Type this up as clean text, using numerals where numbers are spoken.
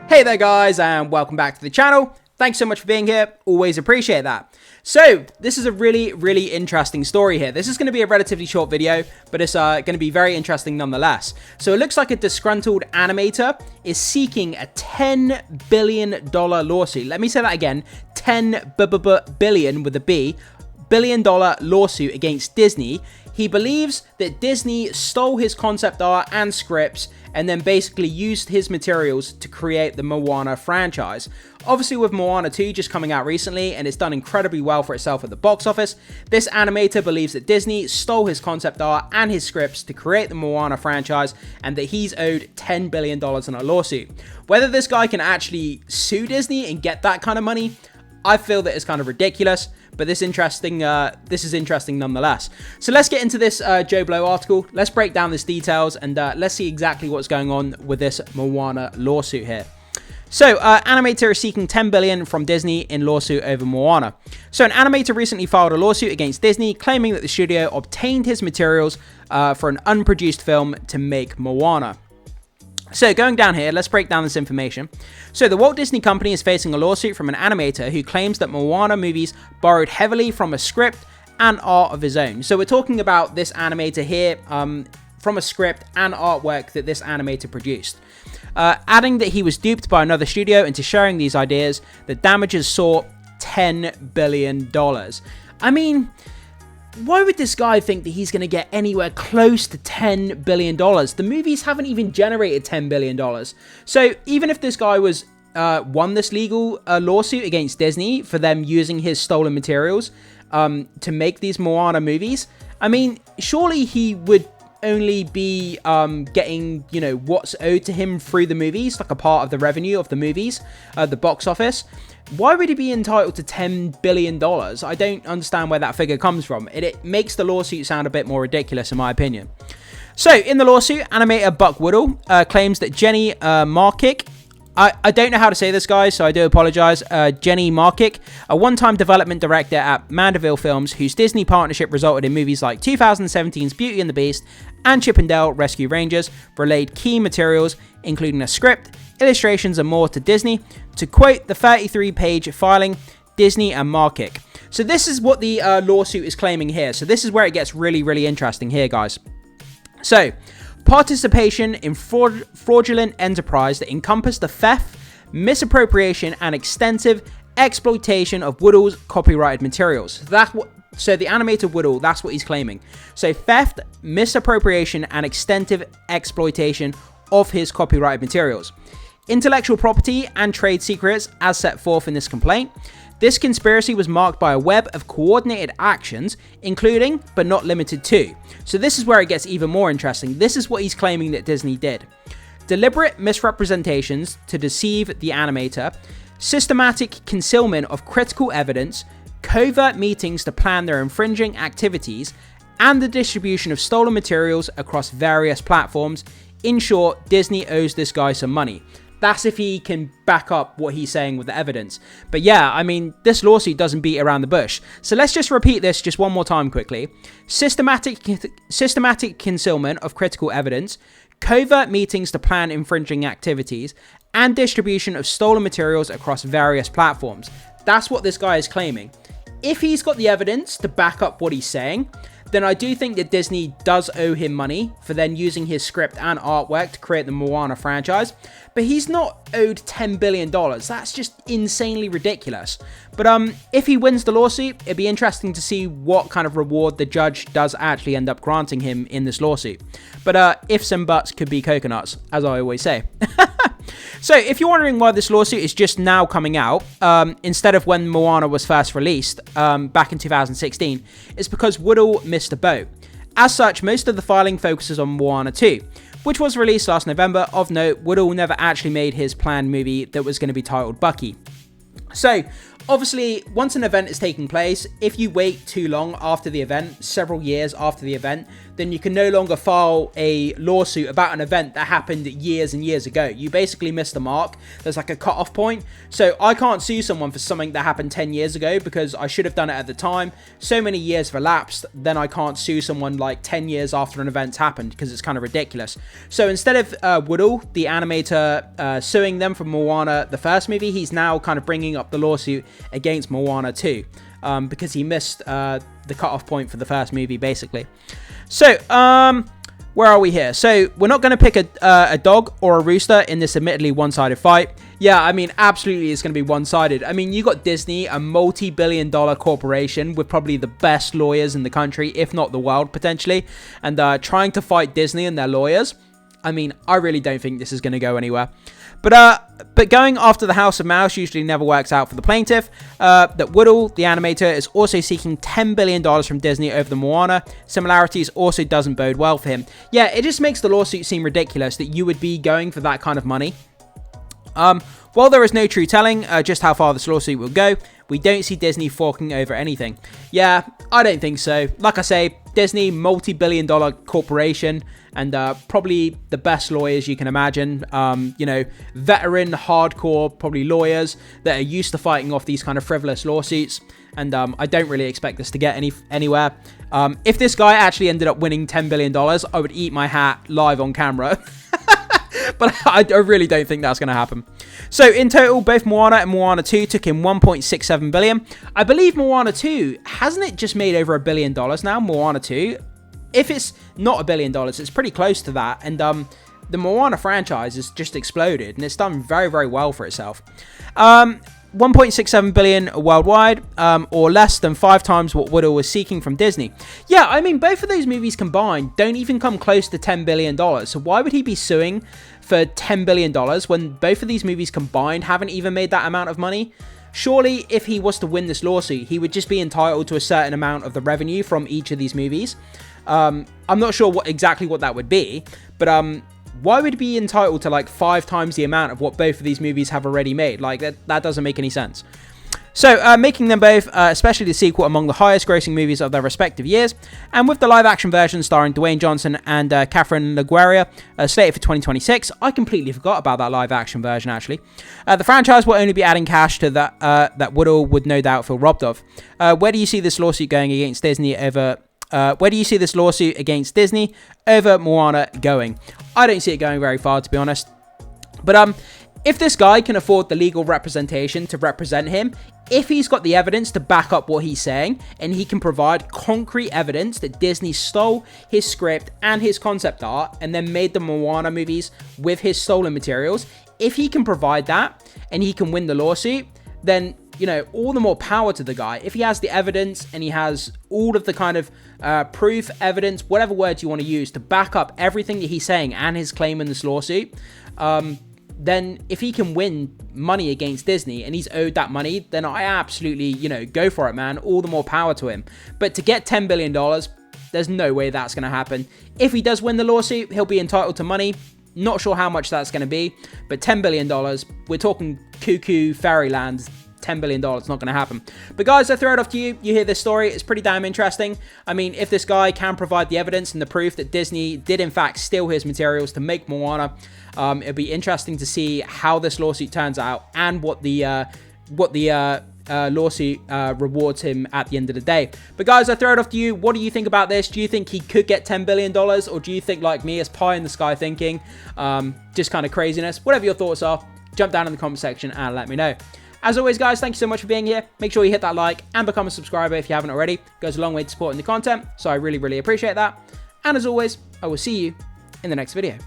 Hey there guys, and welcome back to the channel. Thanks so much for being here, always appreciate that. So, this is a really interesting story here. This is going to be a relatively short video, but it's going to be very interesting nonetheless. So it looks like a disgruntled animator is seeking a $10 billion lawsuit. Let me say that again, billion with a B, $billion lawsuit against Disney. He believes that Disney stole his concept art and scripts and then basically used his materials to create the Moana franchise. Obviously with Moana 2 just coming out recently and it's done incredibly well for itself at the box office, this animator believes that Disney stole his concept art and his scripts to create the Moana franchise and that he's owed $10 billion in a lawsuit. Whether this guy can actually sue Disney and get that kind of money, I feel that it's kind of ridiculous, but this is interesting nonetheless. So let's get into this Joe Blow article. Let's break down these details and let's see exactly what's going on with this Moana lawsuit here. So, animator is seeking $10 billion from Disney in lawsuit over Moana. So, an animator recently filed a lawsuit against Disney, claiming that the studio obtained his materials for an unproduced film to make Moana. So going down here, let's break down this information. So the Walt Disney Company is facing a lawsuit from an animator who claims that Moana movies borrowed heavily from a script and art of his own. So we're talking about this animator here from a script and artwork that this animator produced. Adding that he was duped by another studio into sharing these ideas, the damages sought $10 billion. I mean, why would this guy think that he's going to get anywhere close to $10 billion? The movies haven't even generated $10 billion. So even if this guy was won this legal lawsuit against Disney for them using his stolen materials to make these Moana movies, I mean, surely he would only be getting, you know, what's owed to him through the movies, like a part of the revenue of the movies, the box office. Why would he be entitled to $10 billion? I don't understand where that figure comes from. It makes the lawsuit sound a bit more ridiculous, in my opinion. So, in the lawsuit, animator Buck Woodall claims that Jenny Markic, I don't know how to say this, guys, so I do apologize. Jenny Markic, a one-time development director at Mandeville Films, whose Disney partnership resulted in movies like 2017's Beauty and the Beast and Chip 'n Dale Rescue Rangers, relayed key materials, including a script, illustrations and more to Disney, to quote the 33-page filing, Disney and Markic. So this is what the lawsuit is claiming here. So this is where it gets really interesting here, guys. So, participation in fraudulent enterprise that encompassed the theft, misappropriation, and extensive exploitation of Woodall's copyrighted materials. So the animator Woodall, that's what he's claiming. So theft, misappropriation, and extensive exploitation of his copyrighted materials. Intellectual property and trade secrets as set forth in this complaint. This conspiracy was marked by a web of coordinated actions, including, but not limited to. So this is where it gets even more interesting. This is what he's claiming that Disney did. Deliberate misrepresentations to deceive the animator, systematic concealment of critical evidence, covert meetings to plan their infringing activities, and the distribution of stolen materials across various platforms. In short, Disney owes this guy some money. That's if he can back up what he's saying with the evidence. But yeah, I mean, this lawsuit doesn't beat around the bush. So let's just repeat this just one more time quickly. Systematic concealment of critical evidence, covert meetings to plan infringing activities, and distribution of stolen materials across various platforms. That's what this guy is claiming. If he's got the evidence to back up what he's saying, then I do think that Disney does owe him money for then using his script and artwork to create the Moana franchise. But he's not owed $10 billion. That's just insanely ridiculous. But if he wins the lawsuit, it'd be interesting to see what kind of reward the judge does actually end up granting him in this lawsuit. But ifs and buts could be coconuts, as I always say. So, if you're wondering why this lawsuit is just now coming out, instead of when Moana was first released, back in 2016, it's because Woodall missed the boat. As such, most of the filing focuses on Moana 2, which was released last November. Of note, Woodall never actually made his planned movie that was going to be titled Bucky. So, obviously, once an event is taking place, if you wait too long after the event, several years after the event, then you can no longer file a lawsuit about an event that happened years and years ago. You basically missed the mark. There's like a cut-off point. So I can't sue someone for something that happened 10 years ago because I should have done it at the time. So many years have elapsed, then I can't sue someone like 10 years after an event's happened because it's kind of ridiculous. So instead of Woodall, the animator, suing them for Moana, the first movie, he's now kind of bringing up the lawsuit against Moana 2 because he missed the cutoff point for the first movie, basically. So, where are we here? So, we're not going to pick a dog or a rooster in this admittedly one-sided fight. Yeah, I mean, absolutely it's going to be one-sided. I mean, you got Disney, a multi-billion-dollar corporation with probably the best lawyers in the country, if not the world, potentially, and trying to fight Disney and their lawyers. I mean, I really don't think this is going to go anywhere. But going after the House of Mouse usually never works out for the plaintiff. That Woodall, the animator, is also seeking $10 billion from Disney over the Moana. Similarities also doesn't bode well for him. Yeah, it just makes the lawsuit seem ridiculous that you would be going for that kind of money. While there is no true telling just how far this lawsuit will go, we don't see Disney forking over anything. Yeah, I don't think so. Like I say, Disney, multi-billion-dollar corporation, and probably the best lawyers you can imagine. You know, veteran, hardcore, probably lawyers that are used to fighting off these kind of frivolous lawsuits. And I don't really expect this to get anywhere. If this guy actually ended up winning $10 billion, I would eat my hat live on camera. But I really don't think that's going to happen. So in total, both Moana and Moana 2 took in $1.67 billion. I believe Moana 2, hasn't it just made over $1 billion now, Moana 2? If it's not $1 billion, it's pretty close to that. And the Moana franchise has just exploded, and it's done very, very well for itself. 1.67 billion worldwide, or less than 5 times what Woodall was seeking from Disney. Yeah, I mean, both of those movies combined don't even come close to $10 billion. So why would he be suing for $10 billion when both of these movies combined haven't even made that amount of money? Surely, if he was to win this lawsuit, he would just be entitled to a certain amount of the revenue from each of these movies. I'm not sure exactly what that would be, but why would he be entitled to like 5 times the amount of what both of these movies have already made? Like, that doesn't make any sense. So, making them both, especially the sequel, among the highest grossing movies of their respective years, and with the live-action version starring Dwayne Johnson and Catherine LaGuerre slated for 2026. I completely forgot about that live-action version, actually. The franchise will only be adding cash to that Woodall would no doubt feel robbed of. Where do you see this lawsuit going against Disney over... where do you see this lawsuit against Disney over Moana going? I don't see it going very far, to be honest. But if this guy can afford the legal representation to represent him, if he's got the evidence to back up what he's saying, and he can provide concrete evidence that Disney stole his script and his concept art and then made the Moana movies with his stolen materials, if he can provide that and he can win the lawsuit, then, you know, all the more power to the guy. If he has the evidence and he has all of the kind of proof, evidence, whatever words you want to use to back up everything that he's saying and his claim in this lawsuit, then if he can win money against Disney and he's owed that money, then I absolutely, you know, go for it, man. All the more power to him. But to get $10 billion, there's no way that's going to happen. If he does win the lawsuit, he'll be entitled to money. Not sure how much that's going to be, but $10 billion, we're talking cuckoo fairyland. $10 billion, it's not going to happen. But guys, I throw it off to you. You hear this story, it's pretty damn interesting. I mean, if this guy can provide the evidence and the proof that Disney did in fact steal his materials to make Moana, it'll be interesting to see how this lawsuit turns out and what the lawsuit rewards him at the end of the day. But guys, I throw it off to you. What do you think about this? Do you think he could get $10 billion, or do you think, like me, it's pie in the sky thinking, just kind of craziness? Whatever your thoughts are, jump down in the comment section and let me know. As always, guys, thank you so much for being here. Make sure you hit that like and become a subscriber if you haven't already. It goes a long way to supporting the content, so I really, really appreciate that. And as always, I will see you in the next video.